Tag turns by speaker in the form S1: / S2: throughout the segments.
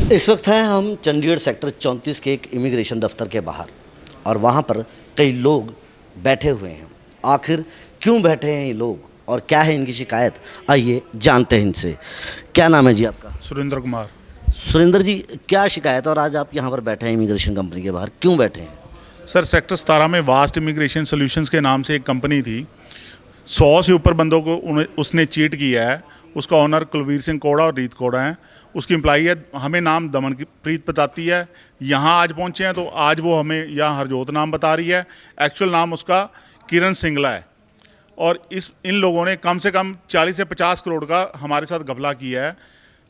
S1: इस वक्त हैं हम चंडीगढ़ सेक्टर 34 के एक इमिग्रेशन दफ्तर के बाहर और वहाँ पर कई लोग बैठे हुए हैं। आखिर क्यों बैठे हैं ये लोग और क्या है इनकी शिकायत, आइए जानते हैं इनसे। क्या नाम है जी आपका?
S2: सुरेंद्र कुमार।
S1: सुरेंद्र जी, क्या शिकायत है और आज आप यहाँ पर बैठे हैं इमिग्रेशन कंपनी के बाहर, क्यों बैठे हैं?
S2: सर, सेक्टर 17 में वास्ट इमिग्रेशन सॉल्यूशंस के नाम से एक कंपनी थी। 100 से ऊपर बंदों को उसने चीट किया है। उसका ओनर कुलवीर सिंह कोड़ा और रीत कोड़ा है। उसकी एम्प्लॉई है, हमें नाम दमन की प्रीत बताती है। यहाँ आज पहुँचे हैं तो आज वो हमें यहाँ हरजोत नाम बता रही है। एक्चुअल नाम उसका किरण सिंगला है। और इन लोगों ने कम से कम 40 से 50 करोड़ का हमारे साथ घपला किया है।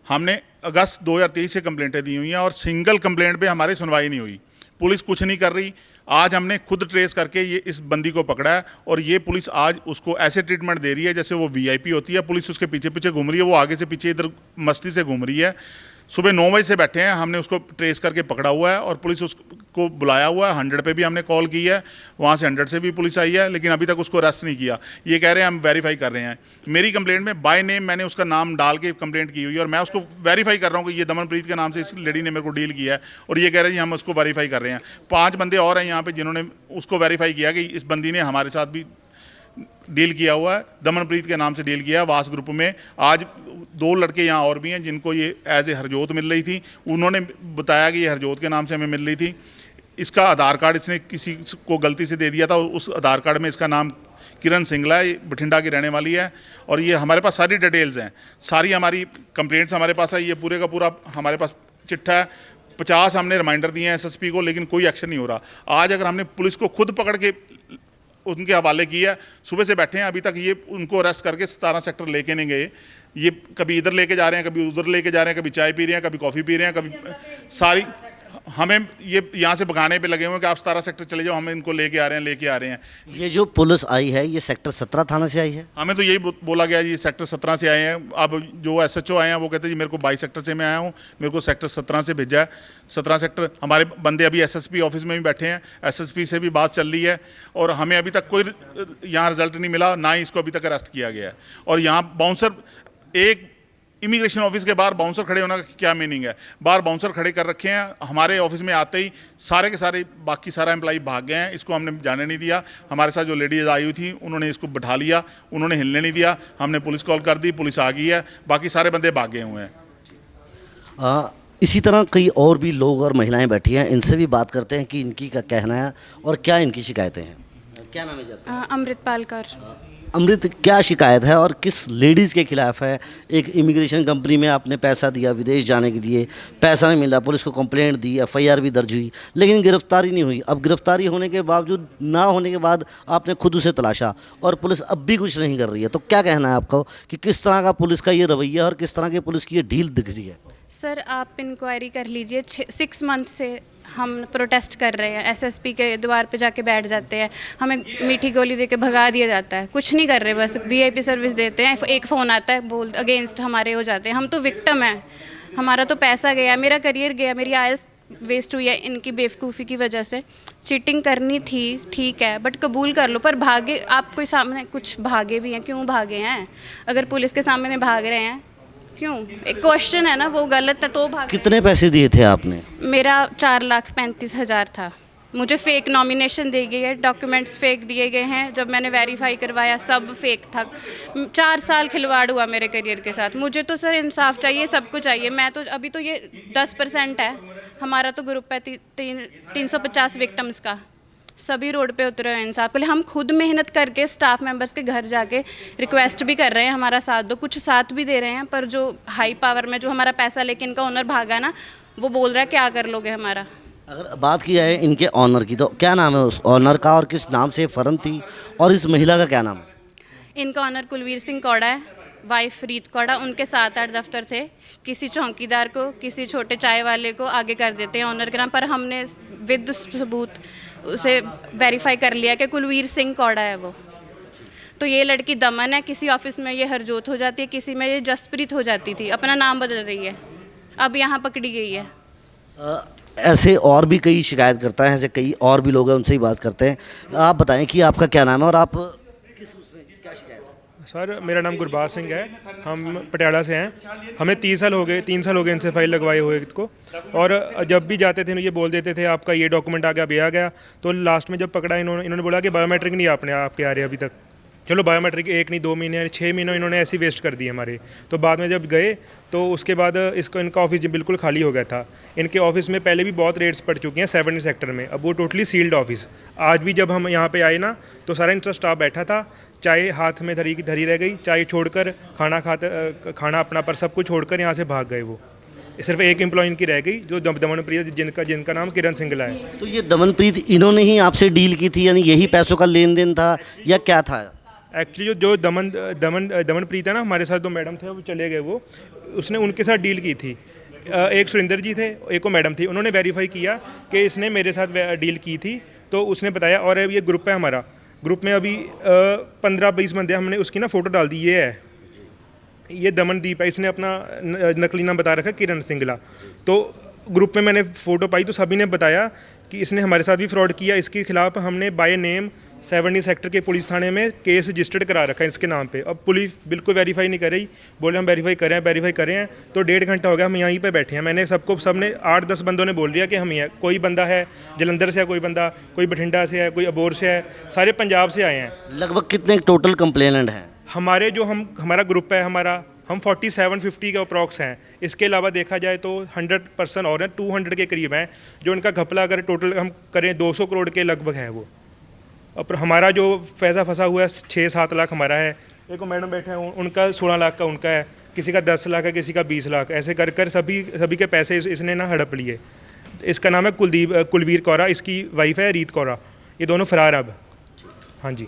S2: हमने अगस्त 2023 से कंप्लेंटें दी हुई हैं और सिंगल कंप्लेंट पे हमारी सुनवाई नहीं हुई। पुलिस कुछ नहीं कर रही। आज हमने खुद ट्रेस करके ये इस बंदी को पकड़ा है और ये पुलिस आज उसको ऐसे ट्रीटमेंट दे रही है जैसे वो वीआईपी होती है। पुलिस उसके पीछे पीछे घूम रही है, वो आगे से पीछे इधर मस्ती से घूम रही है। सुबह 9 बजे से बैठे हैं, हमने उसको ट्रेस करके पकड़ा हुआ है और पुलिस उसको बुलाया हुआ है। 100 पे भी हमने कॉल की है, वहाँ से 100 से भी पुलिस आई है, लेकिन अभी तक उसको अरेस्ट नहीं किया। ये कह रहे हैं हम वेरीफाई कर रहे हैं। मेरी कंप्लेंट में बाय नेम मैंने उसका नाम डाल के कंप्लेंट की हुई है और मैं उसको वेरीफाई कर रहा हूँ कि ये दमनप्रीत के नाम से इस लेडी ने मेरे को डील किया है और ये कह रहे हैं हम उसको वेरीफाई कर रहे हैं। 5 बंदे और हैं यहाँ पे जिन्होंने उसको वेरीफाई किया कि इस बंदी ने हमारे साथ भी डील किया हुआ है, दमनप्रीत के नाम से डील किया है वास ग्रुप में। आज 2 लड़के यहाँ और भी हैं जिनको ये एज ए हरजोत मिल रही थी। उन्होंने बताया कि ये हरजोत के नाम से हमें मिल रही थी। इसका आधार कार्ड इसने किसी को गलती से दे दिया था, उस आधार कार्ड में इसका नाम किरण सिंगला है, बठिंडा की रहने वाली है। और ये हमारे पास सारी डिटेल्स हैं, सारी हमारी कंप्लेंट्स हमारे पास है। ये पूरे का पूरा हमारे पास चिट्ठा है। 50 हमने रिमाइंडर दिए हैं एसएसपी को, लेकिन कोई एक्शन नहीं हो रहा। आज अगर हमने पुलिस को खुद पकड़ के उनके हवाले किया है, सुबह से बैठे हैं, अभी तक ये उनको अरेस्ट करके 17 सेक्टर लेके नहीं गए। ये कभी इधर लेके जा रहे हैं, कभी उधर लेके जा रहे हैं, कभी चाय पी रहे हैं, कभी कॉफ़ी पी रहे हैं, कभी सारी हमें ये यहाँ से भगाने पे लगे हुए हैं कि आप 17 सेक्टर चले जाओ, हम इनको लेके आ रहे हैं।
S1: ये जो पुलिस आई है ये सेक्टर 17 थाना से आई है?
S2: हमें तो यही बोला गया जी सेक्टर 17 से आए हैं। अब जो एसएचओ आए हैं वो कहते हैं जी मेरे को 22 सेक्टर से मैं आया हूँ, मेरे को सेक्टर 17 से भेजा है। 17 सेक्टर हमारे बंदे अभी एसएसपी ऑफिस में भी बैठे हैं, एसएसपी से भी बात चल रही है और हमें अभी तक कोई यहाँ रिजल्ट नहीं मिला, ना ही इसको अभी तक अरेस्ट किया गया है। और यहाँ बाउंसर, एक इमिग्रेशन ऑफिस के बाहर बाउंसर खड़े होने का क्या मीनिंग है? बाहर बाउंसर खड़े कर रखे हैं। हमारे ऑफिस में आते ही सारे के सारे बाकी सारा एम्प्लॉई भाग गए हैं। इसको हमने जाने नहीं दिया। हमारे साथ जो लेडीज़ आई हुई थी उन्होंने इसको बिठा लिया, उन्होंने हिलने नहीं दिया। हमने पुलिस कॉल कर दी, पुलिस आ गई है, बाकी सारे बंदे भाग गए हुए हैं।
S1: इसी तरह कई और भी लोग और महिलाएं बैठी हैं, इनसे भी बात करते हैं कि इनकी क्या कहना है और क्या इनकी शिकायतें हैं। क्या नाम है जी आपका?
S3: अमृतपाल कौर।
S1: अमृत, क्या शिकायत है और किस लेडीज़ के खिलाफ है? एक इमिग्रेशन कंपनी में आपने पैसा दिया विदेश जाने के लिए, पैसा नहीं मिला, पुलिस को कंप्लेंट दी, एफआईआर भी दर्ज हुई, लेकिन गिरफ्तारी नहीं हुई। अब गिरफ्तारी होने के बावजूद, ना होने के बाद आपने खुद उसे तलाशा और पुलिस अब भी कुछ नहीं कर रही है। तो क्या कहना है आपको कि किस तरह का पुलिस का ये रवैया और किस तरह की पुलिस की ये ढील दिख रही है?
S3: सर, आप इंक्वायरी कर लीजिए। 6 मंथ से हम प्रोटेस्ट कर रहे हैं, एसएसपी के द्वार पे जाके बैठ जाते हैं, हमें मीठी गोली देके भगा दिया जाता है, कुछ नहीं कर रहे, बस वीआईपी सर्विस देते हैं। एक फ़ोन आता है, बोल अगेंस्ट हमारे हो जाते हैं। हम तो विक्टिम हैं, हमारा तो पैसा गया, मेरा करियर गया, मेरी आयस वेस्ट हुई है इनकी बेवकूफ़ी की वजह से। चीटिंग करनी थी, ठीक है, बट कबूल कर लो। पर भागे, आपके सामने कुछ भागे भी हैं, क्यों भागे हैं? अगर पुलिस के सामने भाग रहे हैं क्यों? एक क्वेश्चन है ना, वो गलत है तो भाग।
S1: कितने पैसे दिए थे आपने?
S3: मेरा 4,35,000 था। मुझे फेक नॉमिनेशन दी गई है, डॉक्यूमेंट्स फेक दिए गए हैं। जब मैंने वेरीफाई करवाया सब फेक था। 4 साल खिलवाड़ हुआ मेरे करियर के साथ। मुझे तो सर इंसाफ चाहिए, सबको चाहिए। मैं तो अभी तो ये 10% है, हमारा तो ग्रुप है 350 विक्टिम्स का। सभी रोड पे उतरे हैं इंसाफ के लिए। हम खुद मेहनत करके स्टाफ मेंबर्स के घर जाके रिक्वेस्ट भी कर रहे हैं हमारा साथ दो, कुछ साथ भी दे रहे हैं। पर जो हाई पावर में जो हमारा पैसा लेके इनका ओनर भागा ना, वो बोल रहा है क्या कर लोगे हमारा।
S1: अगर बात की जाए इनके ऑनर की, तो क्या नाम है उस ऑनर का और किस नाम से फर्म थी, और इस महिला का क्या नाम है?
S3: इनका ऑनर कुलवीर सिंह कौड़ा है, वाइफ रीत कौड़ा। उनके 7-8 दफ्तर थे। किसी चौकीदार को, किसी छोटे चाय वाले को आगे कर देते हैं ऑनर के नाम पर। हमने विद सबूत उसे वेरीफाई कर लिया कि कुलवीर सिंह कौड़ा है वो। तो ये लड़की दमन है, किसी ऑफिस में ये हरजोत हो जाती है, किसी में ये जसप्रीत हो जाती थी, अपना नाम बदल रही है, अब यहाँ पकड़ी गई है।
S1: ऐसे और भी कई शिकायत करता है, ऐसे कई और भी लोग हैं, उनसे ही बात करते हैं। आप बताएं कि आपका क्या नाम है और आप किस उसमें क्या शिकायत है?
S4: सर मेरा नाम गुरबाज सिंह है, हम पटियाला से हैं। हमें 3 साल हो गए इनसे फाइल लगवाए हुए को। और जब भी जाते थे ये बोल देते थे आपका ये डॉक्यूमेंट आ गया, अभी आ गया। तो लास्ट में जब पकड़ा इन्होंने बोला कि बायोमेट्रिक नहीं आपके आ रहे अभी तक। चलो बायोमेट्रिक 1 नहीं 2 महीने 6 महीने इन्होंने ऐसे वेस्ट कर दिए हमारे। तो बाद में जब गए तो उसके बाद इनका ऑफिस बिल्कुल खाली हो गया था। इनके ऑफिस में पहले भी बहुत रेड्स पड़ चुकी हैं 70 सेक्टर में, अब वो टोटली सील्ड ऑफिस। आज भी जब हम यहाँ पे आए ना तो सारा इनका स्टाफ बैठा था, चाय हाथ में धरी रह गई, चाय छोड़कर खाना अपना पर सब कुछ छोड़कर यहाँ से भाग गए। वो सिर्फ एक एम्प्लॉय इनकी रह गई जो दमनप्रीत, जिनका नाम किरण सिंगला है।
S1: तो ये दमनप्रीत इन्होंने ही आपसे डील की थी, यानी यही पैसों का लेन देन था या क्या था?
S4: एक्चुअली जो दमनप्रीत है ना, हमारे साथ 2 मैडम थे वो चले गए, वो उसने उनके साथ डील की थी। एक सुरेंद्र जी थे, एक वो मैडम थी। उन्होंने वेरीफाई किया कि इसने मेरे साथ डील की थी, तो उसने बताया। और ये ग्रुप है हमारा, ग्रुप में अभी 15-20 बंदे, हमने उसकी ना फ़ोटो डाल दी। ये दमनदीप है, इसने अपना नकली नाम बता रखा किरण सिंगला। तो ग्रुप में मैंने फ़ोटो पाई तो सभी ने बताया कि इसने हमारे साथ भी फ्रॉड किया। इसके खिलाफ हमने बाय नेम 70 सेक्टर के पुलिस थाने में केस रजिस्टर्ड करा रखा है इसके नाम पे। अब पुलिस बिल्कुल वेरीफाई नहीं कर रही, बोले हम वेरीफाई कर रहे हैं। तो 1.5 घंटा हो गया हम यहीं पे बैठे हैं। मैंने सबने 8-10 बंदों ने बोल दिया कि हम ही हैं। कोई बंदा है जलंधर से है, कोई बंदा कोई बठिंडा से है, कोई अबोर से है, सारे पंजाब से आए हैं।
S1: लगभग कितने टोटल कंप्लेनेंट हैं?
S4: हमारा ग्रुप है, हम 47-50 के अप्रॉक्स हैं। इसके अलावा देखा जाए तो 100% और हैं, 200 के करीब हैं। जो इनका घपला अगर टोटल हम करें 200 करोड़ के लगभग है वो। और हमारा जो पैसा फंसा हुआ है 6-7 लाख हमारा है। एक मैडम बैठे हैं, उनका 16 लाख का उनका है, किसी का 10 लाख है, किसी का 20 लाख। ऐसे कर सभी के पैसे इसने ना हड़प लिए। इसका नाम है कुलवीर कौरा, इसकी वाइफ है रीत कौरा। ये दोनों फरार अब। हाँ जी।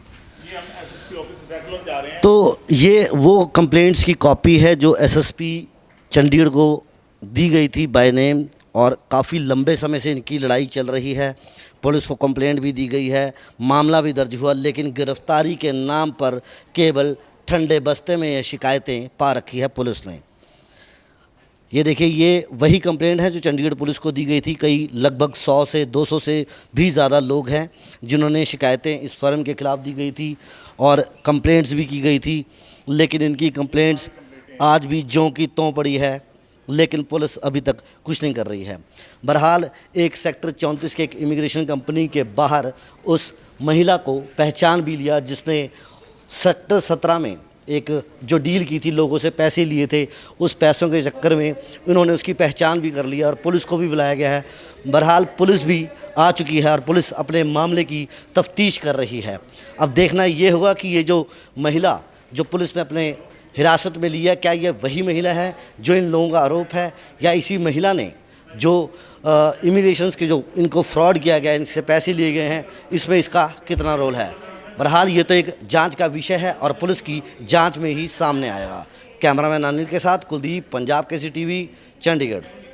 S1: तो ये वो कंप्लेंट्स की कॉपी है जो एसएसपी चंडीगढ़ को दी गई थी बाय नेम, और काफ़ी लंबे समय से इनकी लड़ाई चल रही है। पुलिस को कंप्लेंट भी दी गई है, मामला भी दर्ज हुआ, लेकिन गिरफ्तारी के नाम पर केवल ठंडे बस्ते में ये शिकायतें पा रखी है पुलिस ने। ये देखिए, ये वही कंप्लेंट है जो चंडीगढ़ पुलिस को दी गई थी। कई लगभग 100 से 200 से भी ज़्यादा लोग हैं जिन्होंने शिकायतें इस फर्म के ख़िलाफ़ दी गई थी और कंप्लेंट्स भी की गई थी, लेकिन इनकी कंप्लेंट्स आज भी ज्यों की त्यों पड़ी है, लेकिन पुलिस अभी तक कुछ नहीं कर रही है। बहरहाल एक सेक्टर 34 के एक इमिग्रेशन कंपनी के बाहर उस महिला को पहचान भी लिया जिसने सेक्टर 17 में एक जो डील की थी, लोगों से पैसे लिए थे, उस पैसों के चक्कर में इन्होंने उसकी पहचान भी कर लिया और पुलिस को भी बुलाया गया है। बहरहाल पुलिस भी आ चुकी है और पुलिस अपने मामले की तफ्तीश कर रही है। अब देखना ये होगा कि ये जो महिला जो पुलिस ने अपने हिरासत में लिया, क्या ये वही महिला है जो इन लोगों का आरोप है, या इसी महिला ने जो इमिग्रेशंस के जो इनको फ्रॉड किया गया, इनसे पैसे लिए गए हैं, इसमें इसका कितना रोल है। बहरहाल ये तो एक जांच का विषय है और पुलिस की जांच में ही सामने आएगा। कैमरामैन अनिल के साथ कुलदीप, पंजाब केसरी टीवी, चंडीगढ़।